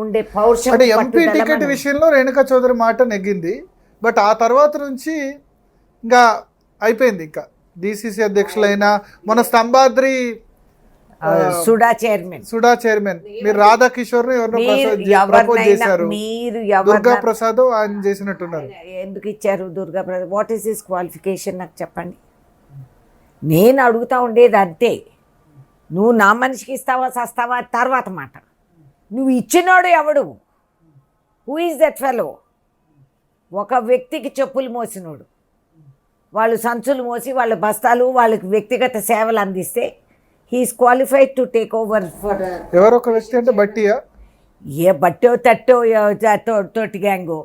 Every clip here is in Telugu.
ఉండే పౌరుషం అంటే ఎంపీ టికెట్ విషయంలో రేణుకా చౌదరి మాట నెగ్గింది. బట్ ఆ తర్వాత నుంచి ఇంకా అయిపోయింది. ఇంకా డిసిసి అధ్యక్షులైనా మన స్తంభాద్రి సుడా చైర్మన్ మీరు రాధాకిషోర్ ప్రపోజ్ చేశారు. దుర్గా ప్రసాద్ ఆయన చేసినట్టున్నారు. ఎందుకు ఇచ్చారు Durga Prasad? What is his qualification నాకు చెప్పండి. నేను అడుగుతా ఉండేది అంతే. నువ్వు నా మనిషికి ఇస్తావా సస్తావా తర్వాత మాట. నువ్వు ఇచ్చినోడు ఎవడు? Who is that fellow? ఒక వ్యక్తికి చెప్పులు మోసినోడు, వాళ్ళు సంచులు మోసి వాళ్ళ బస్తాలు వాళ్ళకి వ్యక్తిగత సేవలు అందిస్తే he is qualified to take over for. ఎవరొక వ్యక్తి అంటే బట్టియా? ఏ బట్టో తట్టో తోటి గ్యాంగో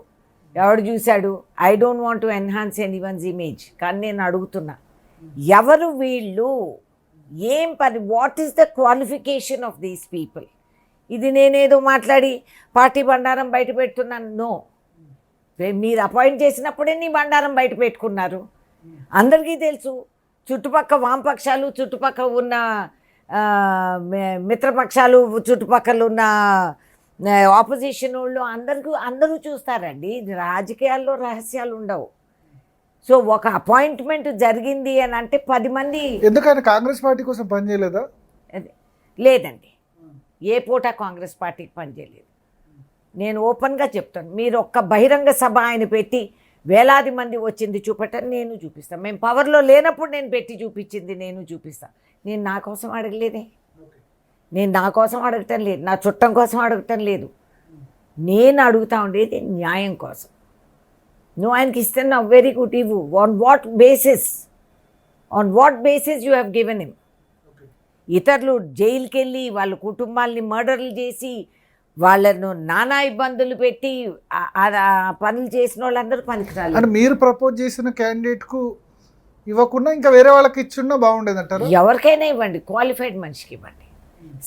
ఎవడు చూశాడు? I don't want to enhance anyone's image. కానీ నేను అడుగుతున్నా, ఎవరు వీళ్ళు? ఏం పని? What is the qualification of these people? ఇది నేనేదో మాట్లాడి పార్టీ బండారం బయట పెడుతున్నాను. నో, మీరు అపాయింట్ చేసినప్పుడే నీ బండారం బయట పెట్టుకున్నారు. అందరికీ తెలుసు. చుట్టుపక్కల వామపక్షాలు, చుట్టుపక్కల ఉన్న మిత్రపక్షాలు, చుట్టుపక్కల ఉన్న ఆపోజిషన్ వాళ్ళు అందరూ చూస్తారండి. రాజకీయాల్లో రహస్యాలు ఉండవు. సో ఒక అపాయింట్మెంట్ జరిగింది అని అంటే 10 మంది. ఎందుకని కాంగ్రెస్ పార్టీ కోసం పనిచేయలేదా? లేదండి, ఏ పూట కాంగ్రెస్ పార్టీకి పనిచేయలేదు. నేను ఓపెన్గా చెప్తాను. మీరు ఒక్క బహిరంగ సభ ఆయన పెట్టి వేలాది మంది వచ్చింది చూపెట్టని నేను చూపిస్తాను. మేము పవర్లో లేనప్పుడు నేను పెట్టి చూపించింది నేను చూపిస్తాను. నేను నా కోసం అడగలేదే. నేను నా కోసం అడగటం లేదు, నా చుట్టం కోసం అడగటం లేదు. నేను అడుగుతా ఉండేది న్యాయం కోసం. నువ్వు ఆయనకి ఇస్తున్నా, వెరీ గుడ్, ఇవ్వు. On what basis you have given him? ఇతరులు జైలుకి వెళ్ళి వాళ్ళ కుటుంబాలని మర్డర్లు చేసి వాళ్ళను నానా ఇబ్బందులు పెట్టి పనులు చేసిన వాళ్ళందరూ పనికిరాలి. అంటే మీరు ప్రపోజ్ చేసిన క్యాండిడేట్కు ఇవ్వకుండా ఇంకా వేరే వాళ్ళకి ఇచ్చున్నా బాగుండేది అంటారు? ఎవరికైనా ఇవ్వండి, క్వాలిఫైడ్ మనిషికి ఇవ్వండి.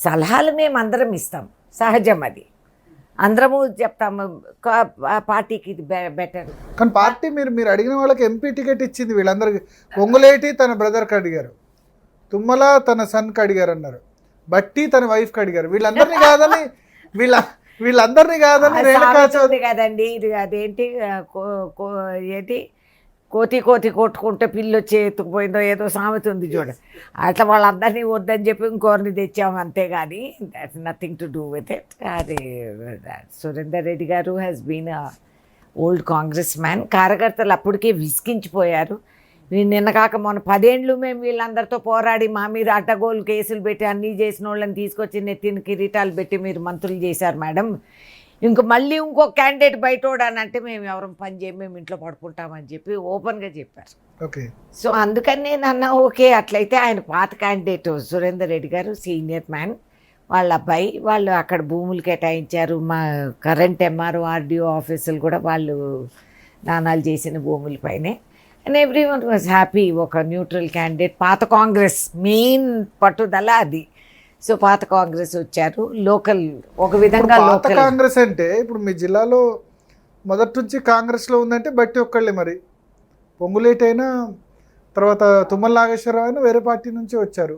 సలహాలు మేము అందరం ఇస్తాం, సహజం. అది అందరము చెప్తాము పార్టీకి ఇది బెటర్. కానీ పార్టీ మీరు అడిగిన వాళ్ళకి ఎంపీ టికెట్ ఇచ్చింది. వీళ్ళందరికీ పొంగులేటి తన బ్రదర్కి అడిగారు, తుమ్మల తన సన్కి అడిగారు అన్నారు, బట్టి తన వైఫ్కి అడిగారు. వీళ్ళందరినీ కాదని కదండి. ఇది అదేంటి ఏంటి కోతి కొట్టుకుంటే పిల్లి వచ్చి ఎత్తుకుపోయిందో ఏదో సామెత ఉంది చూడ. అట్లా వాళ్ళందరినీ వద్దని చెప్పి ఇంకోరిని తెచ్చాము అంతేగాని that's nothing to do with it. అది సురేందర్ రెడ్డి గారు has been old Congress man. కార్యకర్తలు అప్పటికే విసిగించిపోయారు. నిన్న కాక మొన్న 10 ఏళ్ళు మేము వీళ్ళందరితో పోరాడి మా మీద అడ్డగోలు కేసులు పెట్టి అన్నీ చేసిన వాళ్ళని తీసుకొచ్చి నెత్తిన కిరీటాలు పెట్టి మీరు మంత్రులు చేశారు మేడం. మళ్ళీ ఇంకో క్యాండిడేట్ బయటోడానంటే మేము ఎవరం పని చేయం, మేము ఇంట్లో పడుకుంటామని చెప్పి ఓపెన్గా చెప్పారు. ఓకే. సో అందుకని నేను అన్నా ఓకే, అట్లయితే ఆయన పాత క్యాండిడేట్ సురేందర్ రెడ్డి గారు సీనియర్ మ్యాన్, వాళ్ళ అబ్బాయి వాళ్ళు అక్కడ భూములు కేటాయించారు. మా కరెంట్ ఎంఆర్ఓ ఆర్డీఓ ఆఫీసులు కూడా వాళ్ళు నాణాలు చేసిన భూములపైనే. And every one was happy. ఒక న్యూట్రల్ క్యాండిడేట్, పాత కాంగ్రెస్ మెయిన్ పట్టుదల అది. సో పాత కాంగ్రెస్ వచ్చారు. లోకల్ ఒక విధంగా పాత కాంగ్రెస్ అంటే ఇప్పుడు మీ జిల్లాలో మొదటి నుంచి కాంగ్రెస్లో ఉందంటే బట్టి ఒక్కళ్ళే. మరి పొంగులేటి అయినా తర్వాత తుమ్మల నాగేశ్వరరావు అయినా వేరే పార్టీ నుంచి వచ్చారు.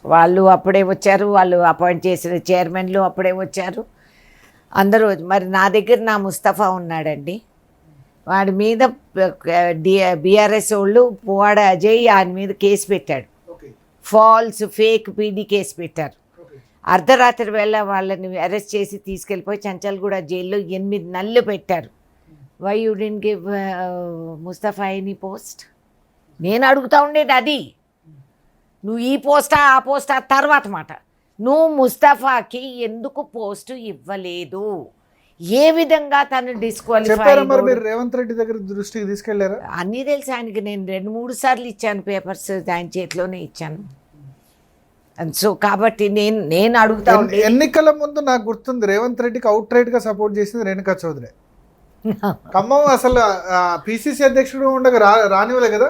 వాళ్ళు అప్పుడే వచ్చారు, వాళ్ళు అపాయింట్ చేసిన చైర్మన్లు అప్పుడే వచ్చారు అందరూ. మరి నా దగ్గర నా ముస్తఫా ఉన్నాడండి, వాడి మీద బీఆర్ఎస్ వాళ్ళు పువ్వాడ అజయ్ ఆయన మీద కేసు పెట్టాడు. ఫాల్స్ ఫేక్ పీడీ కేసు పెట్టారు. అర్ధరాత్రి వేళ వాళ్ళని అరెస్ట్ చేసి తీసుకెళ్ళిపోయి చంచల్గూడ జైల్లో 8 నెలలు పెట్టారు. Why you didn't give Mustafa any post? నేను అడుగుతా ఉండేది అది. నువ్వు ఈ పోస్టా ఆ పోస్టా తర్వాత మాట. నువ్వు ముస్తఫాకి ఎందుకు పోస్టు ఇవ్వలేదు? ఏ విధంగా తను డిస్క్వాలిఫై? రేవంత్ రెడ్డి దగ్గర దృష్టికి తీసుకెళ్లారా? అన్నీ తెలుసు ఆయనకి. నేను 2-3 సార్లు ఇచ్చాను పేపర్స్, ఆయన చేతిలోనే ఇచ్చాను. సో కాబట్టి నేను అడుగుతా. ఎన్నికల ముందు నాకు గుర్తుంది రేవంత్ రెడ్డికి అవుట్ రైట్ గా సపోర్ట్ చేసింది రేణుకా చౌదరి. ఖమ్మం అసలు పిసిసి అధ్యక్షుడు ఉండగా రానివ్వలే కదా?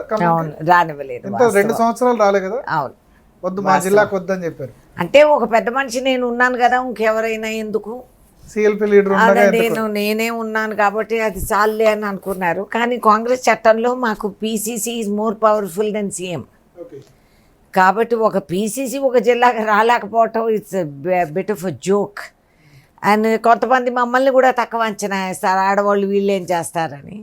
రానివ్వలేదు. 2 సంవత్సరాలు రాలే కదా? అవును, వద్దు మా జిల్లాకు వద్దని చెప్పారు. అంటే ఒక పెద్ద మనిషి నేను ఉన్నాను కదా, ఇంకెవరైనా ఎందుకు? సిఎల్పి లీడర్ నేనే ఉన్నాను కాబట్టి అది చాలే అని అనుకున్నారు. కానీ కాంగ్రెస్ చట్టంలో మాకు PCC is more powerful than CM. కాబట్టి ఒక పిసిసి ఒక జిల్లాకి రాలేకపోవటం it's bit of a joke. And కొంతమంది మమ్మల్ని కూడా తక్కువ అంచనా వేస్తారు, ఆడవాళ్ళు వీళ్ళు ఏం చేస్తారని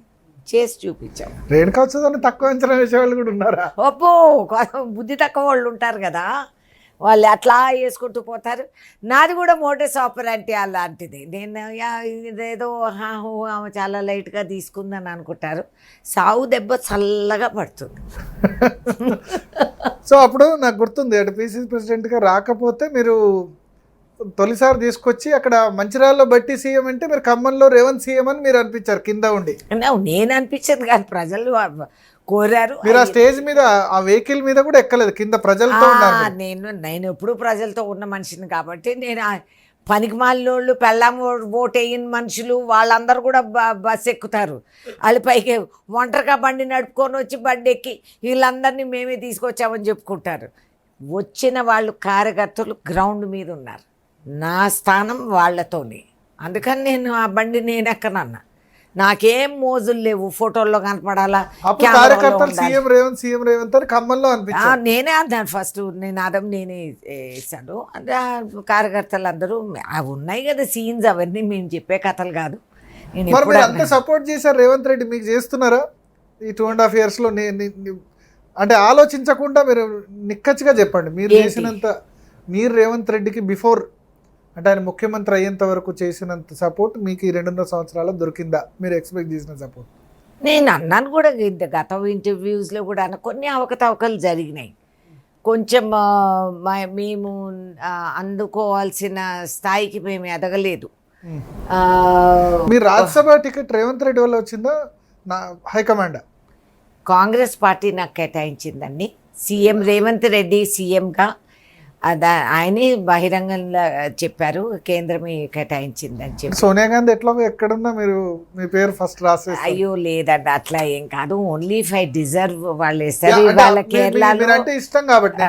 చేసి చూపించాం. రేణుకా వచ్చేదాన్ని తక్కువ అంచనా వేసేవాళ్ళు కూడా ఉన్నారా? ఒప్పో బుద్ధి తక్కువ వాళ్ళు ఉంటారు కదా, వాళ్ళు అట్లా వేసుకుంటూ పోతారు. నాది కూడా మోటర్స్ ఆపరంటీ అలాంటిది. నేను ఇదేదో ఆమె చాలా లైట్గా తీసుకుందని అనుకుంటారు, సావు దెబ్బ చల్లగా పడుతుంది. సో అప్పుడు నాకు గుర్తుంది, అటు పిసిసి ప్రెసిడెంట్గా రాకపోతే మీరు తొలిసారి తీసుకొచ్చి అక్కడ మంచిర్యాలలో బట్టి సీఎం అంటే మీరు ఖమ్మంలో రేవంత్ సీఎం అని మీరు అనిపించారు కింద ఉండి. నేను అనిపించదు కానీ ప్రజలు కోరారు. మీరు ఆ స్టేజ్ మీద ఆ వెహికల్ మీద కూడా ఎక్కలేదు, కింద ప్రజలతో ఉన్నారు. నేను ఎప్పుడు ప్రజలతో ఉన్న మనిషిని కాబట్టి నేను పనికి మాలినోళ్ళు పెళ్ళాం ఓట్ వేయని మనుషులు వాళ్ళందరూ కూడా బస్సు ఎక్కుతారు. వాళ్ళు పైకి ఒంటరిగా బండి నడుపుకొని వచ్చి బండి ఎక్కి వీళ్ళందరినీ మేమే తీసుకొచ్చామని చెప్పుకుంటారు. వచ్చిన వాళ్ళు కార్యకర్తలు గ్రౌండ్ మీద ఉన్నారు, నా స్థానం వాళ్ళతోనే. అందుకని నేను ఆ బండి నేను ఎక్కనన్నా, నాకేం మోజులు లేవు ఫోటోల్లో కనపడాలా. కార్యకర్తలు సీఎం రేవంత్ అని ఖమ్మంలో అనిపించారు. నేనే అన్నాను ఫస్ట్, నేనే వేసాను అంటే కార్యకర్తలు అందరూ అవి ఉన్నాయి కదా సీన్స్, అవన్నీ మేము చెప్పే కథలు కాదు. నేను అంత సపోర్ట్ చేశారు రేవంత్ రెడ్డి, మీకు చేస్తున్నారా ఈ 2.5 yearsలో? అంటే ఆలోచించకుండా మీరు నిక్కచ్చిగా చెప్పండి, మీరు చేసినంత, మీరు రేవంత్ రెడ్డికి బిఫోర్ అంటే ఆయన ముఖ్యమంత్రి అయ్యేంత వరకు చేసినంత సపోర్ట్ మీకు ఈ 2.5 సంవత్సరాలు దొరికిందా? మీరు ఎక్స్పెక్ట్ చేసిన సపోర్ట్? నేను అన్నాను కూడా, గత ఇంటర్వ్యూస్లో కూడా కొన్ని అవకతవకలు జరిగినాయి. కొంచెం మేము అందుకోవాల్సిన స్థాయికి మేము ఎదగలేదు. మీరు రాజ్యసభ టికెట్ రేవంత్ రెడ్డి వల్ల వచ్చిందా హైకమాండ్? కాంగ్రెస్ పార్టీ నాకు కేటాయించిందండి. సీఎం రేవంత్ రెడ్డి సీఎంగా ఆయనే బహిరంగంగా చెప్పారు, కేంద్రమే కేటాయించిందని చెప్పి. సోనియా గాంధీ ఎట్లా ఎక్కడున్నా మీరు మీ పేరు ఫస్ట్ రాసే? అయ్యో లేదండి, అట్లా ఏం కాదు. ఓన్లీ ఇఫ్ ఐ డిజర్వ్ వాళ్ళు వేస్తారు. వాళ్ళ కేరళలో అంటే ఇష్టం కాబట్టి,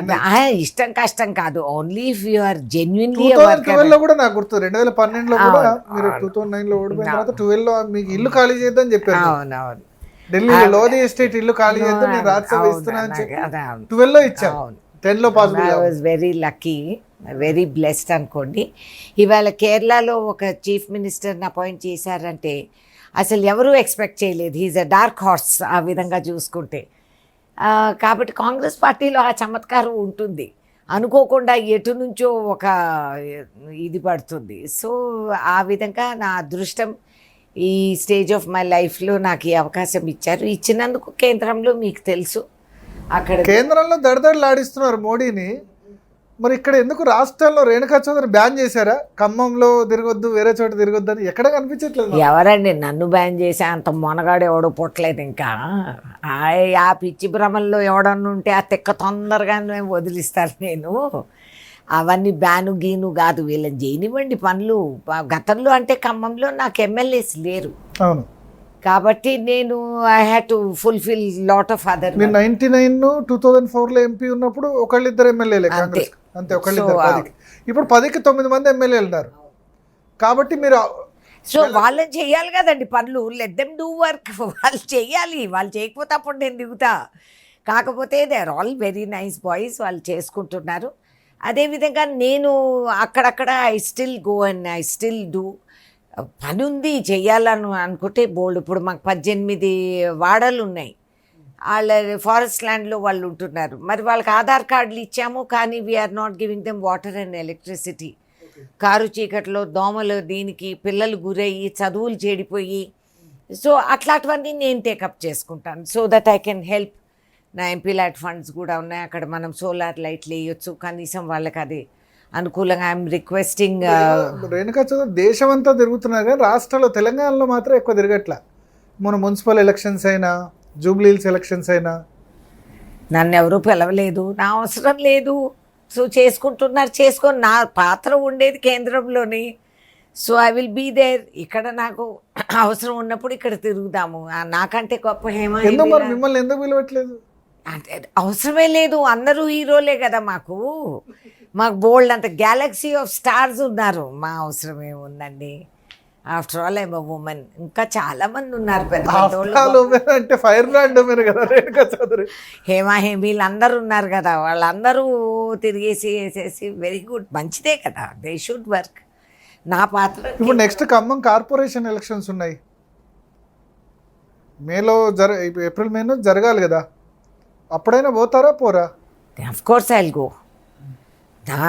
ఇష్టం కష్టం కాదు, only if you are genuinely. 2012లో కూడా నాకు గుర్తు, 2012లో కూడా మీరు 2009లో ఓడిపోయిన తర్వాత 12లో మీకు ఇల్లు ఖాళీ చేద్దని చెప్పారు. అవునవును, ఢిల్లీలో లోధి ఎస్టేట్ ఇల్లు ఖాళీ చేద్దాం, నేను రాజ్యసభ ఇస్తున్నా అని చెప్పి 12లో ఇచ్చాను. 10లో possible. I was very lucky, very blessed అనుకోండి. ఇవాళ కేరళలో ఒక చీఫ్ మినిస్టర్ని అపాయింట్ చేశారంటే అసలు ఎవరూ ఎక్స్పెక్ట్ చేయలేదు. హీజ్ అ డార్క్ హార్స్ ఆ విధంగా చూసుకుంటే. కాబట్టి కాంగ్రెస్ పార్టీలో ఆ చమత్కారం ఉంటుంది, అనుకోకుండా ఎటు నుంచో ఒక ఇది పడుతుంది. సో ఆ విధంగా నా అదృష్టం ఈ స్టేజ్ ఆఫ్ మై లైఫ్లో నాకు ఈ అవకాశం ఇచ్చారు. ఇచ్చినందుకు కేంద్రంలో మీకు తెలుసు, అక్కడ కేంద్రంలో దడదడలాడిస్తున్నారు మోడీని. మరి ఇక్కడ ఎందుకు రాష్ట్రాల్లో రేణుకా చౌదరి బ్యాన్ చేశారా? ఖమ్మంలో తిరగొద్దు, వేరే చోట తిరగొద్దు అని ఎక్కడ కనిపించట్లేదు. ఎవరండి నన్ను బ్యాన్ చేసే అంత మొనగాడు ఎవడో పుట్టలేదు ఇంకా. ఆ పిచ్చి భ్రమల్లో ఎవడన్నా ఉంటే ఆ తెక్క తొందరగానే వదిలిస్తారు. నేను అవన్నీ బ్యాను గీను కాదు, వీళ్ళని చేయనివ్వండి పనులు. గతంలో అంటే ఖమ్మంలో నాకు ఎమ్మెల్యేస్ లేరు. అవును, కాబట్టి నేను I had to fulfil lot of other. 99 2004లో ఎంపీ ఉన్నప్పుడు ఒకళ్ళిద్దరు ఎమ్మెల్యేలే కాంగ్రెస్, అంతే ఒకళ్ళిద్దరు. 10కి ఇప్పుడు 10కి 9 మంది ఎమ్మెల్యేలు ఉన్నారు. కాబట్టి మీరు సో వాళ్ళని చెయ్యాలి కదండి పనులు. లెట్ దెమ్ డూ వర్క్, వాళ్ళు చెయ్యాలి. వాళ్ళు చేయకపోతే అప్పుడు నేను దిగుతా. కాకపోతే they are all very nice boys, వాళ్ళు చేసుకుంటున్నారు. అదేవిధంగా నేను అక్కడక్కడ I still go and I still do. పని ఉంది చెయ్యాలని అనుకుంటే బోల్డ్. ఇప్పుడు మాకు 18 వాడలు ఉన్నాయి, వాళ్ళ ఫారెస్ట్ ల్యాండ్లో వాళ్ళు ఉంటున్నారు. మరి వాళ్ళకి ఆధార్ కార్డులు ఇచ్చాము, కానీ we're not giving them water and electricity. కారు చీకట్లో దోమలు దీనికి పిల్లలు గురయ్యి చదువులు చెడిపోయి, సో అట్లాంటివన్నీ నేను టేకప్ చేసుకుంటాను. So that I can help. నా ఎంపీ ల్యాట్ ఫండ్స్ కూడా ఉన్నాయి, అక్కడ మనం సోలార్ లైట్లు వేయొచ్చు, కనీసం వాళ్ళకి అది అనుకూలంగా. I'm requesting. రేణుకా చౌదరి దేశం అంతా తిరుగుతున్నారు కానీ రాష్ట్రంలో తెలంగాణలో మాత్రం ఎక్కువ తిరగట్లా. మన మున్సిపల్ ఎలక్షన్స్ అయినా, జూబ్లీహిల్స్ ఎలక్షన్స్ అయినా నన్ను ఎవరూ పిలవలేదు, నా అవసరం లేదు. సో చేసుకుంటున్నారు, చేసుకొని నా పాత్ర ఉండేది కేంద్రంలోని. So I will be there. ఇక్కడ నాకు అవసరం ఉన్నప్పుడు ఇక్కడ తిరుగుదాము. నాకంటే గొప్ప మిమ్మల్ని ఎందుకు పిలవట్లేదు? అంటే అవసరమే లేదు, అందరూ హీరోలే కదా మాకు. మాకు బోల్డ్ అంత గ్యాలక్సీ ఆఫ్ స్టార్స్ ఉన్నారు, మా అవసరం ఏముందండి? After all I'm women. ఇంకా చాలా మంది ఉన్నారు పెద్ద అంటే ఫైర్ బ్రాండ్ కదా రేణుకా చౌదరి. హేమీలు అందరూ ఉన్నారు కదా, వాళ్ళందరూ తిరిగేసి వేసేసి వెరీ గుడ్, మంచిదే కదా. They should work. నా పాత్ర ఇప్పుడు నెక్స్ట్ ఖమ్మం కార్పొరేషన్ ఎలక్షన్స్ ఉన్నాయి, మేలో ఏప్రిల్ మేలో జరగాలి కదా, అప్పుడైనా పోతారా పోరా? Of course I will go.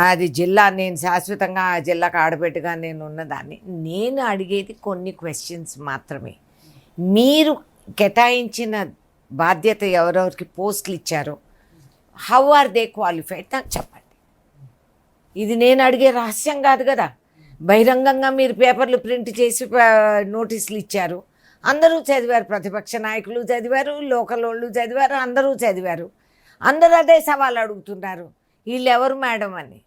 అది జిల్లా, నేను శాశ్వతంగా ఆ జిల్లాకు ఆడబెట్టుగా నేను ఉన్నదాన్ని. నేను అడిగేది కొన్ని క్వశ్చన్స్ మాత్రమే. మీరు కేటాయించిన బాధ్యత ఎవరెవరికి పోస్టులు ఇచ్చారో హౌ ఆర్ దే క్వాలిఫైడ్ నాకు చెప్పండి. ఇది నేను అడిగే రహస్యం కాదు కదా. బహిరంగంగా మీరు పేపర్లు ప్రింట్ చేసి నోటీసులు ఇచ్చారు, అందరూ చదివారు, ప్రతిపక్ష నాయకులు చదివారు, లోకల్ వాళ్ళు చదివారు, అందరూ చదివారు. అందరూ అదే సవాల్ అడుగుతున్నారు, వీళ్ళు ఎవరు మేడం అని.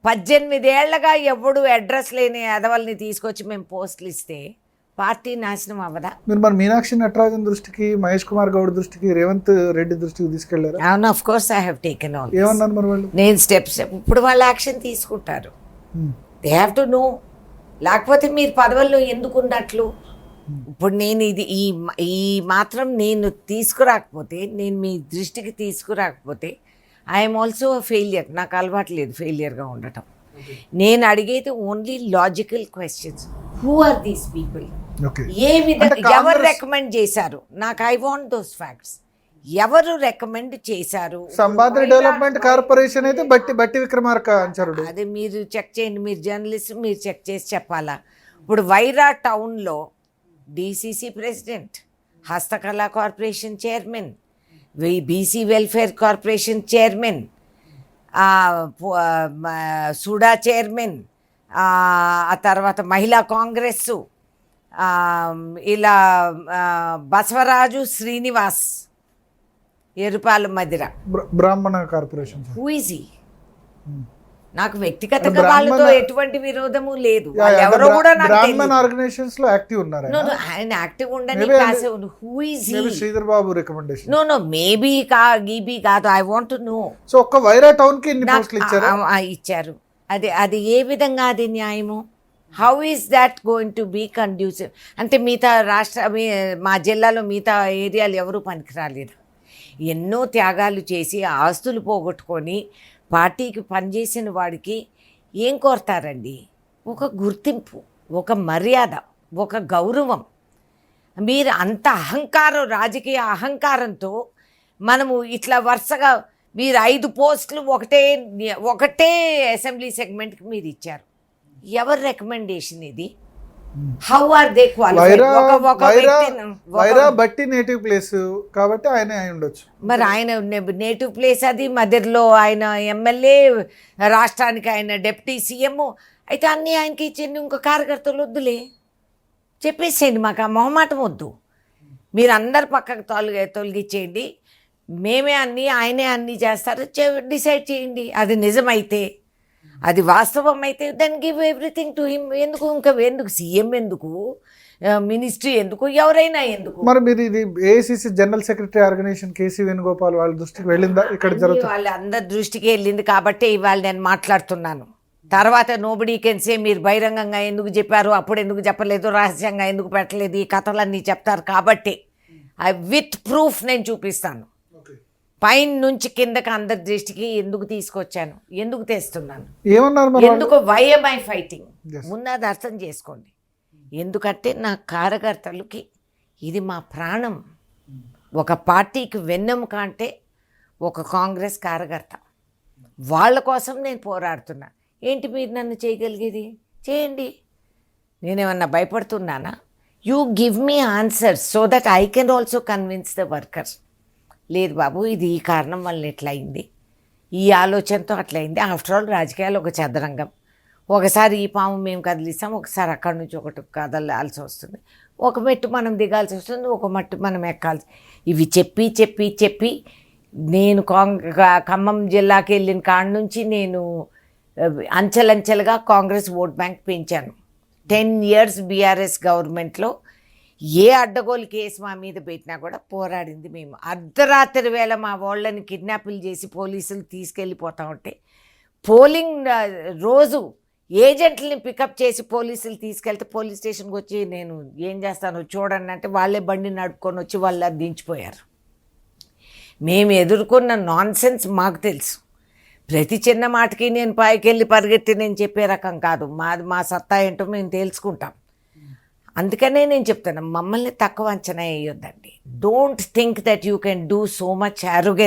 18 ఏళ్లగా ఎవడు అడ్రస్ లేని ఎదవల్ని తీసుకొచ్చి మేము పోస్టులు ఇస్తే పార్టీ నాశనం అవ్వదా? మీరు మరి మీనాక్షి నటరాజన్ దృష్టికి, మహేష్ కుమార్ గౌడ్ దృష్టికి, రేవంత్ రెడ్డి దృష్టికి తీసుకెళ్లారు? అవును, of course I have taken all. ఏమన్నారు మరి వాళ్ళు? నేను స్టెప్స్, ఇప్పుడు వాళ్ళు యాక్షన్ తీసుకుంటారు. They have to know. లేకపోతే మీరు పదవుల్లో ఎందుకు ఉన్నట్లు? ఇప్పుడు నేను ఇది ఈ మాత్రం నేను తీసుకురాకపోతే, నేను మీ దృష్టికి తీసుకురాకపోతే ఐఎమ్ ఆల్సో ఫెయిలియర్. నాకు అలవాటు లేదు ఫెయిలియర్గా ఉండటం. నేను అడిగేది only logical questions. Who are these people? ఏ విధంగా, ఎవరు రికమెండ్ చేశారు నాకు? I want those facts. ఎవరు రికమెండ్ చేశారు? సంబాద్రి డెవలప్మెంట్ కార్పొరేషన్ అయితే బట్టి విక్రమార్క అంచరుడు. అది మీరు చెక్ చేయండి, మీరు జర్నలిస్ట్, మీరు చెక్ చేసి చెప్పాలా. ఇప్పుడు వైరా టౌన్లో డిసిసి ప్రెసిడెంట్, హస్తకళా corporation chairman, BC welfare corporation chairman, SUDA chairman, ఆ తర్వాత మహిళా కాంగ్రెస్సు, ఇలా బసవరాజు శ్రీనివాస్, ఎరుపాల మదిర, బ్రాహ్మణ కార్పొరేషన్. Who is he? నాకు వ్యక్తిగతంగా వాళ్ళతో ఎటువంటి విరోధము లేదు. ఎవరో కూడా బ్రాహ్మణ్ ఆర్గనైజేషన్స్ లో యాక్టివ్ ఉన్నారు. ఆయన యాక్టివ్ ఉండని. Who is he? Sridhar Babu recommendation. No maybe గీబీ కాదు. I want to know. So ఒక్క వైరా టౌన్ కి ఎన్ని పోస్టులు ఇచ్చారు? ఇచ్చారు. అది ఏ విధంగా అది న్యాయము? How is that going to be conducive? అంటే మిగతా మా జిల్లాలో మిగతా ఏరియాలు ఎవరూ పనికిరాలేదు. ఎన్నో త్యాగాలు చేసి ఆస్తులు పోగొట్టుకొని పార్టీకి పనిచేసిన వాడికి ఏం కోరతారండి? ఒక గుర్తింపు, ఒక మర్యాద, ఒక గౌరవం. మీరు అంత అహంకారం, రాజకీయ అహంకారంతో మనము ఇట్లా వరుసగా మీరు 5 పోస్టులు ఒకటే అసెంబ్లీ సెగ్మెంట్కి మీరు ఇచ్చారు. ఎవరి రికమెండేషన్ ఇది? How are they qualified? వైరా బట్టి నేటివ్ ప్లేస్ కాబట్టి ఆయన అయి ఉండొచ్చు. మరి ఆయన నేటివ్ ప్లేస్ అది, మధ్యలో ఆయన ఎమ్మెల్యే, రాష్ట్రానికి ఆయన డిప్యూటీ సీఎం. అయితే అన్నీ ఆయనకి ఇచ్చేయండి, ఇంకో కార్యకర్తలు వద్దులే, చెప్పేసేయండి. మాకు ఆ మొహమాటం వద్దు. మీరు అందరు పక్కకు తొలగించేయండి. మేమే అన్నీ, ఆయనే అన్నీ చేస్తారు, డిసైడ్ చేయండి. అది నిజమైతే, అది వాస్తవం అయితే then give everything to him. ఎందుకు సీఎం ఎందుకు, మినిస్ట్రీ ఎందుకు, ఎవరైనా ఎందుకు? మరి మీరు ఇది AICC general secretary organisation K C Venugopal వాళ్ళ దృష్టికి వెళ్ళిందా? ఇక్కడ జరుగుతుంది, వాళ్ళ అందరి దృష్టికి వెళ్ళింది కాబట్టి ఇవాళ నేను మాట్లాడుతున్నాను. తర్వాత నోబడీ కెన్ సే మీరు బహిరంగంగా ఎందుకు చెప్పారు, అప్పుడు ఎందుకు చెప్పలేదు, రహస్యంగా ఎందుకు పెట్టలేదు, ఈ కథలన్నీ చెప్తారు. కాబట్టి విత్ ప్రూఫ్ నేను చూపిస్తాను. పైన నుంచి కిందకి అందరి దృష్టికి ఎందుకు తీసుకొచ్చాను, ఎందుకు తెస్తున్నాను, ఎందుకు, వై am I ఫైటింగ్? ముందు అది అర్థం చేసుకోండి. ఎందుకంటే నా కార్యకర్తలకి ఇది మా ప్రాణం. ఒక పార్టీకి వెన్నెముక అంటే ఒక కాంగ్రెస్ కార్యకర్త. వాళ్ళ కోసం నేను పోరాడుతున్నా. ఏంటి మీరు నన్ను చేయగలిగేది? చేయండి. నేనేమన్నా భయపడుతున్నానా? You give me answers so that I can also convince the workers. లేదు బాబు, ఇది ఈ కారణం వల్ల ఎట్లయింది, ఈ ఆలోచనతో అట్లయింది. ఆఫ్టర్ ఆల్ రాజకీయాలు ఒక చదరంగం. ఒకసారి ఈ పాము మేము కదిలిస్తాం, ఒకసారి అక్కడి నుంచి ఒకటి కదలాల్సి వస్తుంది, ఒక మెట్టు మనం దిగాల్సి వస్తుంది, ఒక మట్టు మనం ఎక్కాల్సి. ఇవి చెప్పి చెప్పి చెప్పి నేను ఖమ్మం జిల్లాకి వెళ్ళిన కాడ నుంచి నేను అంచెలంచెలుగా కాంగ్రెస్ ఓట్ బ్యాంక్ పెంచాను. 10 years బీఆర్ఎస్ గవర్నమెంట్లో ఏ అడ్డగోలు కేసు మా మీద పెట్టినా కూడా పోరాడింది మేము. అర్ధరాత్రి వేళ మా వాళ్ళని కిడ్నాపులు చేసి పోలీసులు తీసుకెళ్ళిపోతా ఉంటే, పోలింగ్ రోజు ఏజెంట్లని పికప్ చేసి పోలీసులు తీసుకెళ్తే పోలీస్ స్టేషన్కి వచ్చి నేను ఏం చేస్తాను చూడండి అంటే వాళ్ళే బండి నడుపుకొని వచ్చి వాళ్ళు దించిపోయారు. మేము ఎదుర్కొన్న నాన్సెన్స్ మాకు తెలుసు. ప్రతి చిన్న మాటకి నేను పైకి వెళ్ళి పరిగెత్తి నేను చెప్పే రకం కాదు. మా సత్తా ఏంటో మేము తెలుసుకుంటాం. అందుకనే నేను చెప్తాను, మమ్మల్ని తక్కువ అంచనా వేయొద్దండి. Don't think that you can do so much arrogance.